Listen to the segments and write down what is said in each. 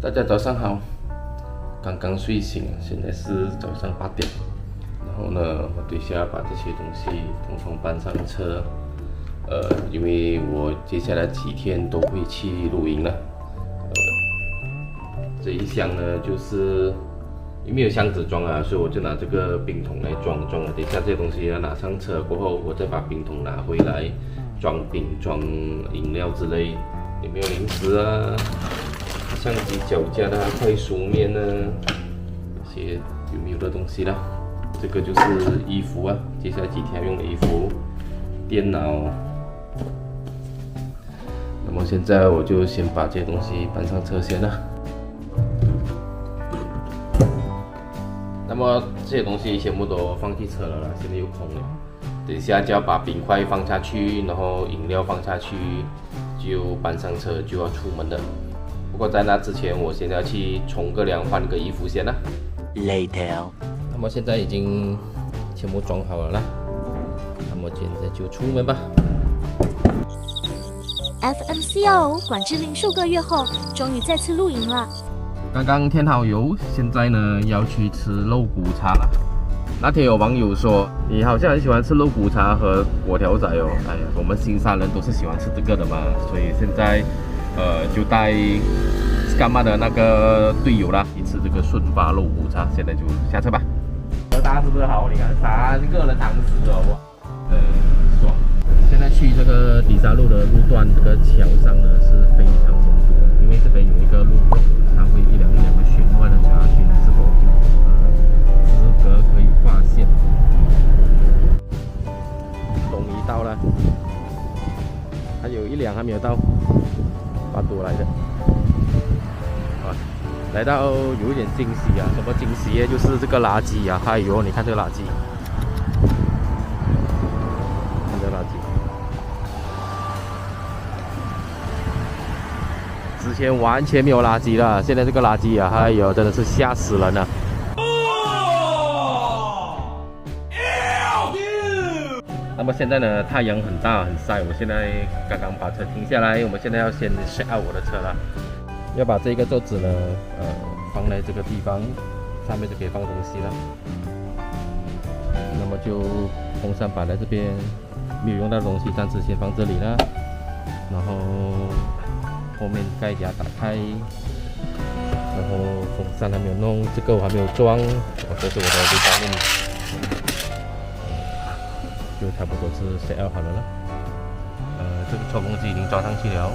大家早上好，刚刚睡醒，现在是早上8点。然后呢，我等一下把这些东西统统搬上车。因为我接下来几天都会去露营了。这一箱呢，就是因为没有箱子装啊，所以我就拿这个冰桶来装了。等一下这些东西要拿上车过后，我再把冰桶拿回来装冰、装饮料之类。有没有零食啊？相机脚架的快熟面呢，这些有没有的东西啦？这个就是衣服啊，接下来几天要用的衣服，电脑。那么现在我就先把这些东西搬上车先了。那么这些东西全部都放进车了啦，现在又空了。等一下就要把冰块放下去，然后饮料放下去，就搬上车就要出门了。不过在那之前，我先要去冲个凉，换个衣服先啦。Later。那么现在已经全部装好了啦，那么现在就出门吧。FMCO 管制令数个月后，终于再次露营了。刚刚添好油，现在呢要去吃肉骨茶了。那天有网友说，你好像很喜欢吃肉骨茶和粿条仔哦。哎呀，我们新山人都是喜欢吃这个的嘛，所以现在就带 Skama 的那个队友啦，去吃这个顺发肉骨茶。现在就下车吧。大家是不是好？你看3个人堂食哦，哇，爽。现在去这个底沙路的路段，这个桥上呢是非常拥堵的，因为这边有一个路口，它会一辆的询问的查询是否有资格可以划线。终于到了，还有一辆还没有到，8多来的。来到有一点惊喜啊！什么惊喜呢？就是这个垃圾啊！哎呦，你看这个垃圾，看这个垃圾。之前完全没有垃圾了，现在这个垃圾啊，哎呦，真的是吓死人了。那么现在呢，太阳很大很晒，我现在刚刚把车停下来，我们现在要先 set up 我的车了。要把这个桌子呢，放在这个地方，上面就可以放东西了。那么就风扇摆在这边，没有用到的东西暂时先放这里了。然后后面盖给它打开，然后风扇还没有弄，这个我还没有装，这是我的这方面，就差不多是 set up 好了了。这个抽风机已经装上去了。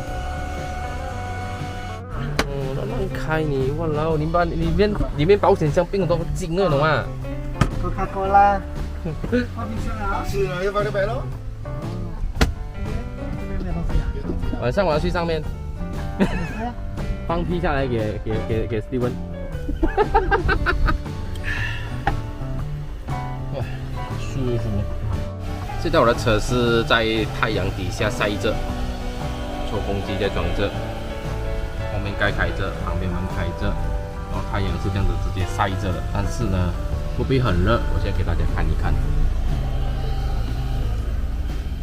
乱开你，哇老，你把里面保险箱变很多金了，懂吗？都看过啦。放冰箱啊？是啊，要放这边喽。晚上我要去上面，放屁下来给 Steven。哇，舒服。现在我的车是在太阳底下晒着，抽风机在装着。后面盖开着，旁边门开着，然后太阳是这样子直接晒着的，但是呢，会不会很热？我现在给大家看一看。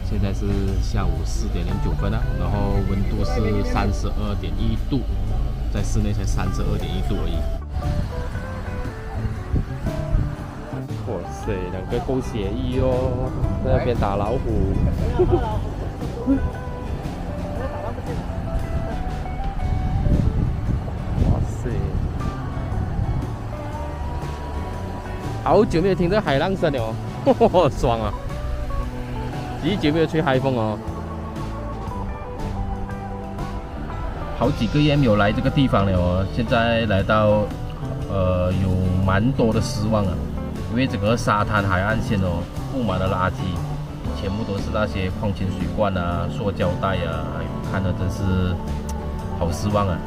现在是下午4点09分了，然后温度是32.1度，在室内才32.1度而已。哇塞，两个够写意哦，在那边打老虎。好久没有听这海浪声了哦，爽啊！几久没有吹海风哦，好几个月没有来这个地方了哦。现在来到，有蛮多的失望啊，因为整个沙滩海岸线哦，布满了垃圾，全部都是那些矿泉水罐啊、塑胶袋啊，看了真是好失望啊。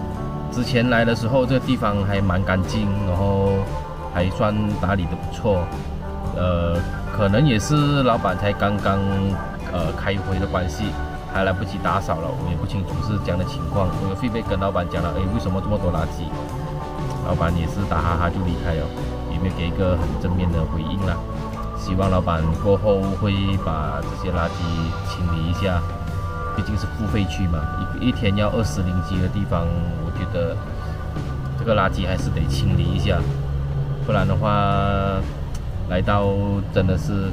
之前来的时候，这个地方还蛮干净，然后还算打理的不错，可能也是老板才刚刚开会的关系，还来不及打扫了，我也不清楚是这样的情况。我有费费跟老板讲了，为什么这么多垃圾？老板也是打哈哈就离开了，也没有给一个很正面的回应啦。希望老板过后会把这些垃圾清理一下，毕竟是付费区嘛，一天要20零几的地方，我觉得个垃圾还是得清理一下，不然的话，来到真的是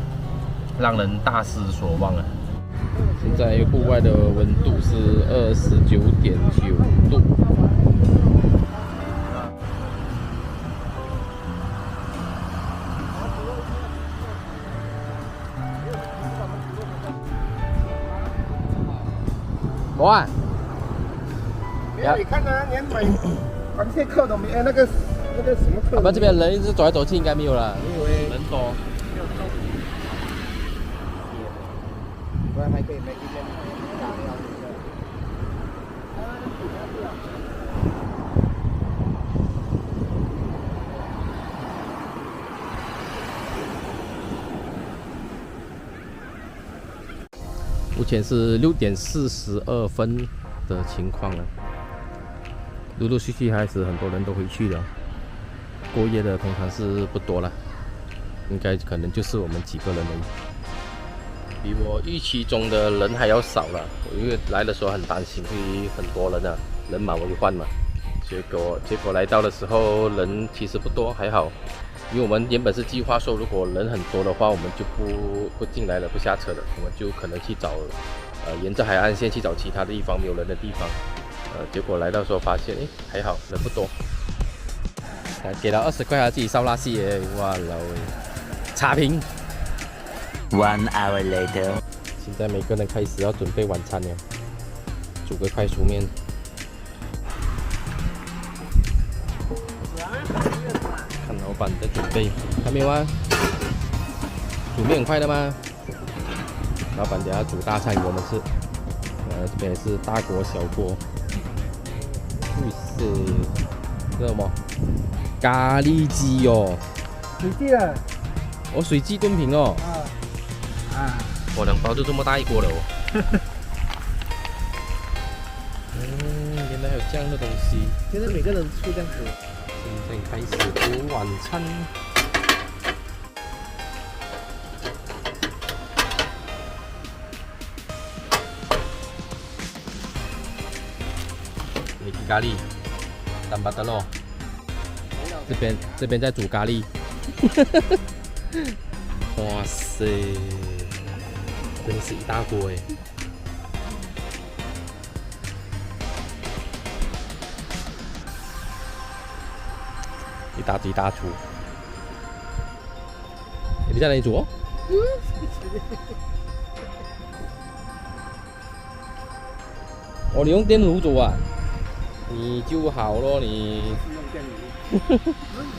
让人大失所望啊！现在户外的温度是29.9度。我啊，你看啊，连买螃蟹壳都没，那个什么壳？我们这边人一直走来走去，应该没有了，人多。不然还可以买一件大料。目前是6点42分的情况了，陆陆续续开始很多人都回去了，过夜的通常是不多了，应该可能就是我们几个人而已，比我预期中的人还要少了。因为来的时候很担心会很多人啊，人满为患嘛，结果来到的时候人其实不多，还好。因为我们原本是计划说，如果人很多的话，我们就不进来了，不下车了，我们就可能去找，沿着海岸线去找其他的地方没有人的地方，结果来到时候发现，还好人不多，给了20块，他自己烧腊蟹耶，哇老差评。1 hour later， 现在每个人开始要准备晚餐了，煮个快熟面。看老板在准备，还没有啊？煮面很快的吗？老板等下煮大餐给我们吃。这边也是大锅小锅。这什么？咖喱鸡哦。水鸡啊？哦，水鸡炖品哦。我2包就这么大一锅了哦。原来有这样的东西。现在每个人出这样子。现在开始煮晚餐。你咖喱，蛋巴德咯。这边在煮咖喱。哇塞，真是一大锅哎！一大堆大厨，你在哪里煮哦？哦，你用电炉煮啊？你就好咯，你。用电炉。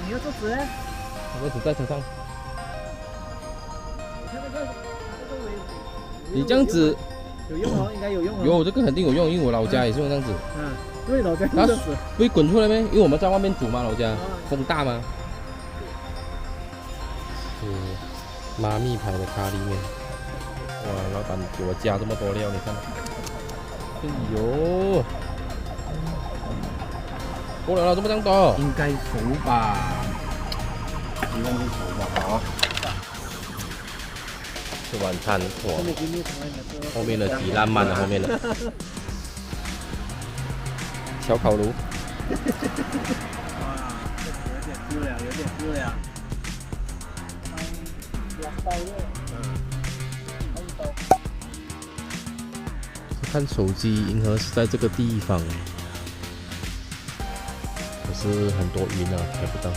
你要做纸啊？我纸在车上。你这样子有用哦，应该有用哦。有这个肯定有用，因为我老家也是用这样子。对，老家它就是。不会滚出来咩？因为我们在外面煮嘛，老家风大嘛。妈咪牌的咖喱面，哇！老板给我加这么多料，你看。哎呦，过了这么多，应该熟吧？希望是熟吧，好。吃晚餐，哇！后面的几浪漫了，后面的。小烤炉。哇，有点丢了。看手机，银河是在这个地方，可是很多云啊，拍不到。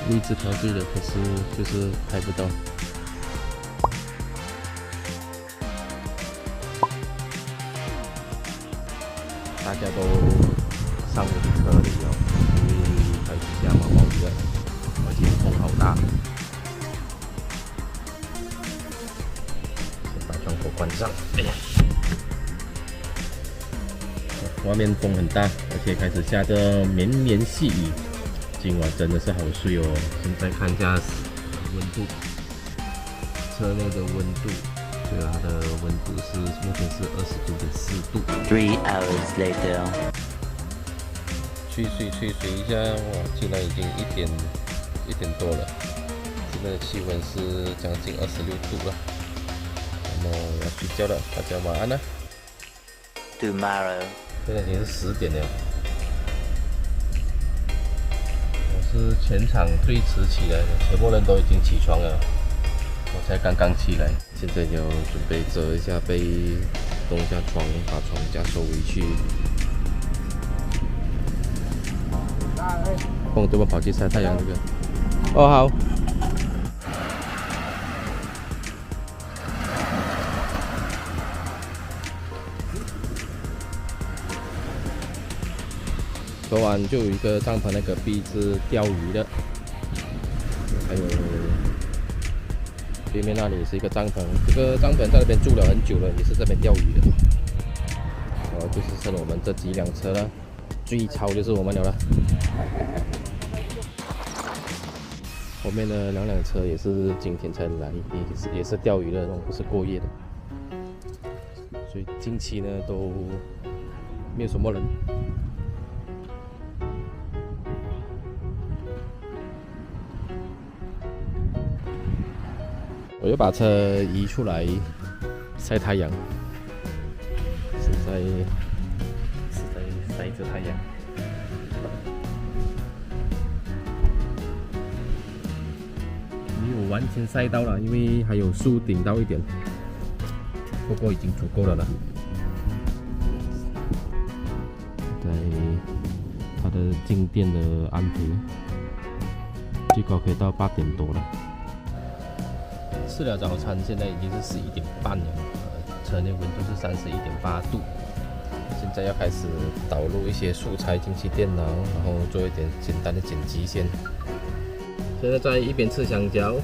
位置调对了，可是就是拍不到。大家都上了车里了，因为开始下毛毛雨了，而且风好大。先把窗户关上。哎呀！外面风很大，而且开始下着绵绵细雨。今晚真的是好睡哦。现在看一下温度，车内的温度，对啊，它的温度是目前是29.4度。3 hours later， 吹水一下，哇，竟然已经1点多了。现在的气温是将近26度了。那么要睡觉了，大家晚安了。Tomorrow， 现在已经是10点了。是全场最迟起来的，全部人都已经起床了，我才刚刚起来。现在要准备折一下被，动一下床，把床架收回去。蹦这么跑去晒太阳这个。哦好。昨晚就有一个帐篷，那个壁是钓鱼的，还有对面那里也是一个帐篷，这个帐篷在那边住了很久了，也是这边钓鱼的。然后就是剩我们这几辆车了，最超就是我们了。后面的两辆车也是今天才来，也是钓鱼的那种，不是过夜的。所以近期呢都没有什么人。我就把车移出来晒太阳，现在是在晒着太阳。没有完全晒到了，因为还有树顶到一点，不过已经足够了啦。在它的静电的安培，最高可以到8点多了。吃了早餐，现在已经是11点半了，车内温度是31.8度。现在要开始导入一些素材进去电脑，然后做一点简单的剪辑先。现在在一边吃香蕉，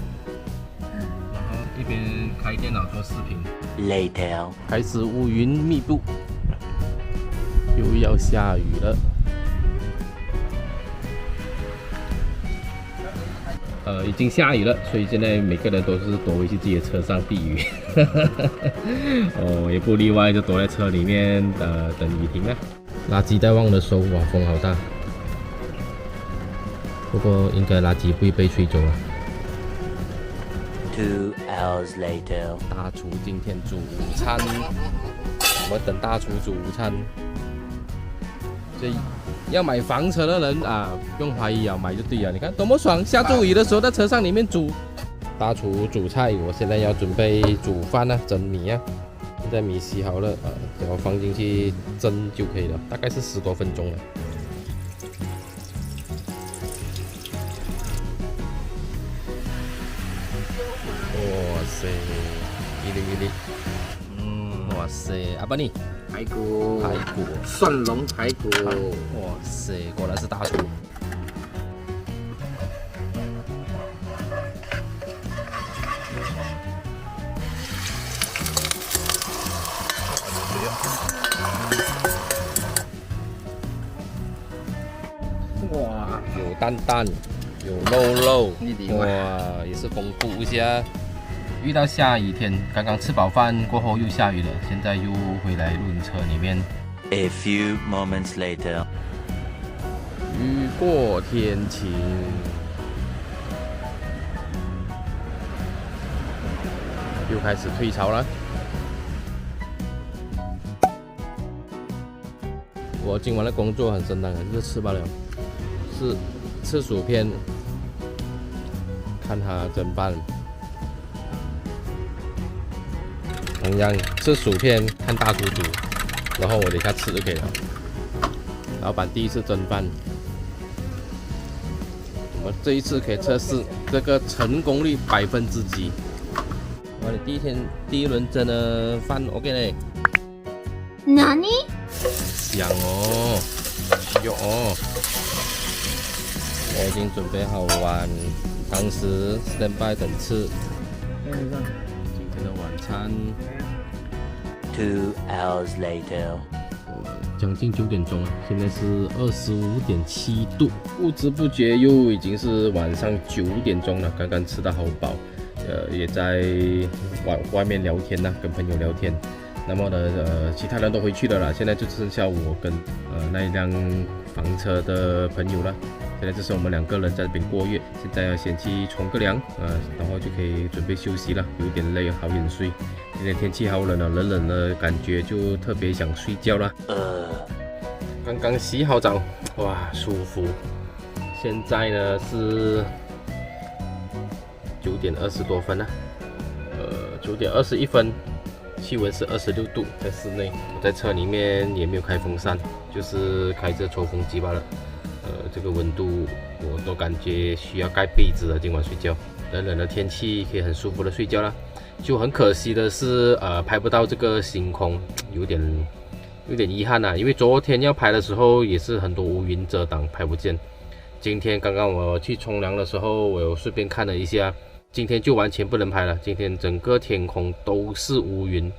然后一边开电脑做视频。Later. 开始乌云密布，又要下雨了。已经下雨了，所以现在每个人都是躲回去自己的车上避雨。哦，也不例外，就躲在车里面等雨停了。垃圾袋忘了收，哇，风好大。不过应该垃圾不会被吹走了。2 hours later. 大厨今天煮午餐，我们等大厨煮午餐。所以要买房车的人啊，不用怀疑啊，买就对了。你看多么爽！下周雨的时候在车上里面煮。大厨煮菜，我现在要准备煮饭啊，蒸米啊。现在米洗好了啊，只要放进去蒸就可以了，大概是10多分钟了。哇塞，一粒一粒。哇塞，阿爸你。排骨，蒜蓉排骨，哇塞，果然是大厨。哇，有蛋蛋，有肉，哇，也是丰富一下。遇到下雨天，刚刚吃饱饭过后又下雨了，现在又回来露营车里面。A few moments later. 雨过天晴，又开始退潮了。我今晚的工作很简单，就是吃罢了，是吃薯片，看它蒸拌。同样吃薯片，看大厨煮，然后我等一下吃就可以了。老板第一次蒸饭，我这一次可以测试这个成功率100%几。我的第一轮蒸的饭 OK 嘞。哪里？香哦，有哦。我已经准备好碗，当时 standby 等吃。今天的晚餐。2 hours later. 将近9点钟了，现在是25.7度，不知不觉又已经是晚上9点钟了。刚刚吃到好饱，也在外面聊天呐，跟朋友聊天。那么呢，其他人都回去了啦，现在就剩下我跟那一辆房车的朋友了。现在只是我们2个人在这边过夜，现在要先去冲个凉然后就可以准备休息了，有点累，好眼睡。今天天气好冷啊，冷冷的感觉就特别想睡觉了。刚刚洗好澡，哇，舒服。现在呢是9点20多分了，9点21分，气温是26度，在室内。我在车里面也没有开风扇，就是开着抽风机罢了。这个温度我都感觉需要盖被子了，今晚睡觉。冷冷的天气可以很舒服的睡觉啦。就很可惜的是，拍不到这个星空，有点遗憾啊。因为昨天要拍的时候也是很多乌云遮挡，拍不见。今天刚刚我去冲凉的时候，我有顺便看了一下，今天就完全不能拍了。今天整个天空都是乌云，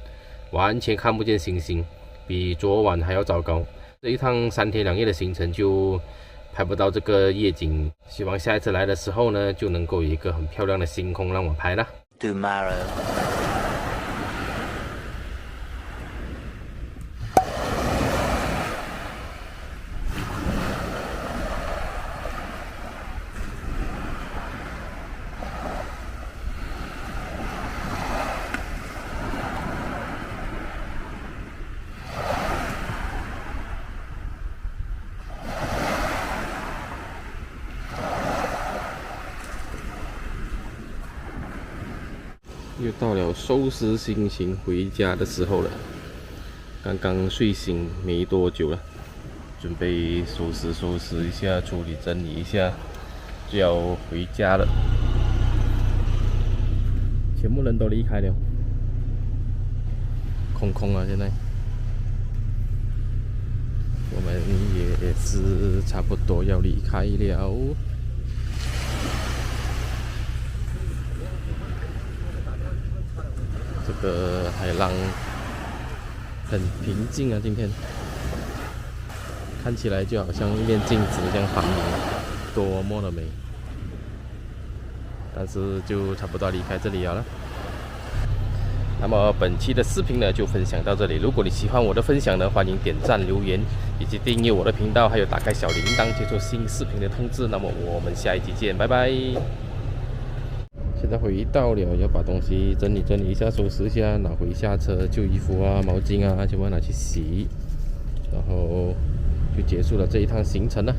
完全看不见星星，比昨晚还要糟糕。这一趟3天2夜的行程就拍不到这个夜景，希望下一次来的时候呢，就能够有一个很漂亮的星空让我拍啦。Tomorrow. 又到了收拾心情回家的时候了，刚刚睡醒没多久了，准备收拾一下，处理整理一下，就要回家了。全部人都离开了，空空啊！现在我们也是差不多要离开了。这个海浪很平静啊，今天看起来就好像一面镜子这样反映，多么的美。但是就差不多离开这里了。那么本期的视频呢就分享到这里。如果你喜欢我的分享呢，欢迎点赞、留言以及订阅我的频道，还有打开小铃铛接受新视频的通知。那么我们下一集见，拜拜。现在回到了，要把东西整理一下，收拾一下，拿回下车，旧衣服啊、毛巾啊，全部拿去洗，然后就结束了这一趟行程了。